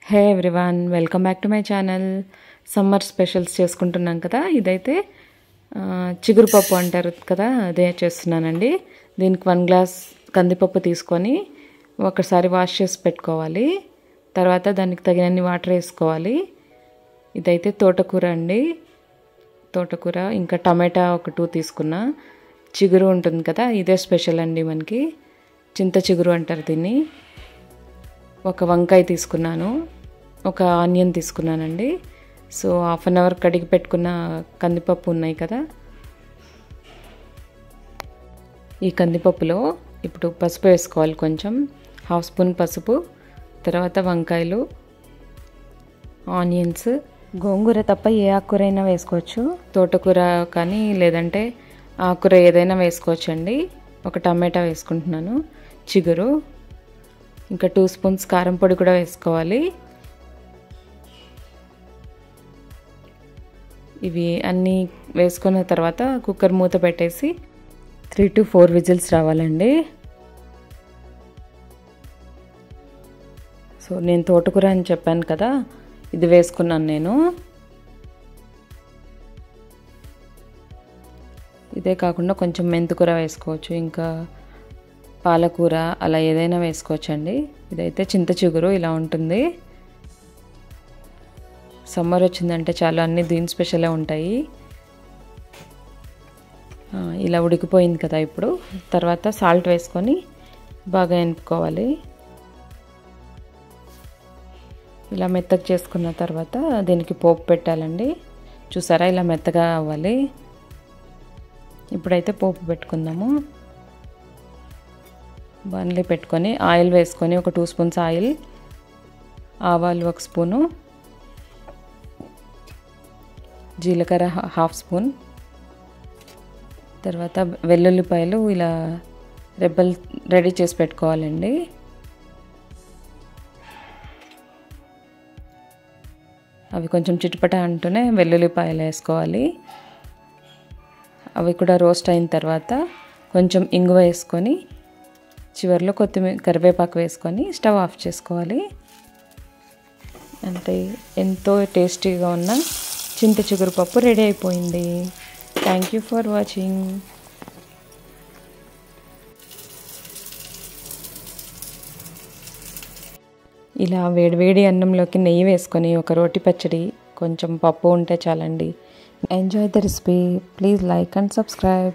Hey everyone, welcome back to my channel. Summer specials చేసుకుంటున్నాం కదా. ఇదైతే చిగురు పప్పు అంటారు కదా, అదే చేస్తున్నానండి. దీనికి 1 గ్లాస్ కందిపప్పు తీసుకొని ఒకసారి వాష్ చేసి పెట్టుకోవాలి. తర్వాత దానికి తగినన్ని వాటర్ వేసుకోవాలి. ఇదైతే తోటకూర అండి. తోటకూర ఇంకా టమాటా ఒక 2 తీసుకున్నా. చిగురు ఉంటుంది కదా, ఇదే స్పెషల్ అండి మనకి. చింత చిగురు అంటారు దీన్ని. ఒక వంకాయ తీసుకున్నాను, ఒక ఆనియన్ తీసుకున్నానండి. సో 1/2 అవర్ కడిగి పెట్టుకున్న కందిపప్పు ఉన్నాయి కదా, ఈ కందిపప్పులో ఇప్పుడు పసుపు వేసుకోవాలి. కొంచెం 1/2 స్పూన్ పసుపు, తర్వాత వంకాయలు, ఆనియన్స్, గోంగూర తప్ప ఏ ఆకుకూరైనా వేసుకోవచ్చు. తోటకూర కానీ లేదంటే ఆకుకూర ఏదైనా వేసుకోవచ్చు అండి. ఒక టమాటా వేసుకుంటున్నాను, చిగురు, ఇంకా 2 స్పూన్స్ కారం పొడి కూడా వేసుకోవాలి. ఇవి అన్నీ వేసుకున్న తర్వాత కుక్కర్ మూత పెట్టేసి 3 to 4 విజిల్స్ రావాలండి. సో నేను తోటకూర అని చెప్పాను కదా, ఇది వేసుకున్నాను నేను. ఇదే కాకుండా కొంచెం మెంతికూర వేసుకోవచ్చు, ఇంకా పాలకూర అలా ఏదైనా వేసుకోవచ్చు అండి. ఇదైతే చింత చిగురు ఇలా ఉంటుంది. సమ్మర్ వచ్చిందంటే చాలా అన్నీ దీని స్పెషలే ఉంటాయి. ఇలా ఉడికిపోయింది కదా. ఇప్పుడు తర్వాత సాల్ట్ వేసుకొని బాగా ఎనుపుకోవాలి. ఇలా మెత్తగా చేసుకున్న తర్వాత దీనికి పోపు పెట్టాలండి. చూసారా, ఇలా మెత్తగా అవ్వాలి. ఇప్పుడైతే పోపు పెట్టుకుందాము. బాణలి పెట్టుకొని ఆయిల్ వేసుకొని ఒక 2 స్పూన్స్ ఆయిల్, ఆవాలు 1 స్పూను, జీలకర్ర 1/2 స్పూన్, తర్వాత వెల్లుల్లిపాయలు ఇలా రెబ్బలు రెడీ చేసి పెట్టుకోవాలండి. అవి కొంచెం చిటపట అంటూనే వెల్లుల్లిపాయలు వేసుకోవాలి. అవి కూడా రోస్ట్ అయిన తర్వాత కొంచెం ఇంగువ వేసుకొని చివరిలో కొత్తిమీర కరివేపాకు వేసుకొని స్టవ్ ఆఫ్ చేసుకోవాలి. అంతే, ఎంతో టేస్టీగా ఉన్న చింత చిగురు పప్పు రెడీ అయిపోయింది. Thank you for watching. ఇలా వేడివేడి అన్నంలోకి నెయ్యి వేసుకొని ఒక రోటి పచ్చడి, కొంచెం పప్పు ఉంటే చాలండి. Enjoy the recipe. Please like and subscribe.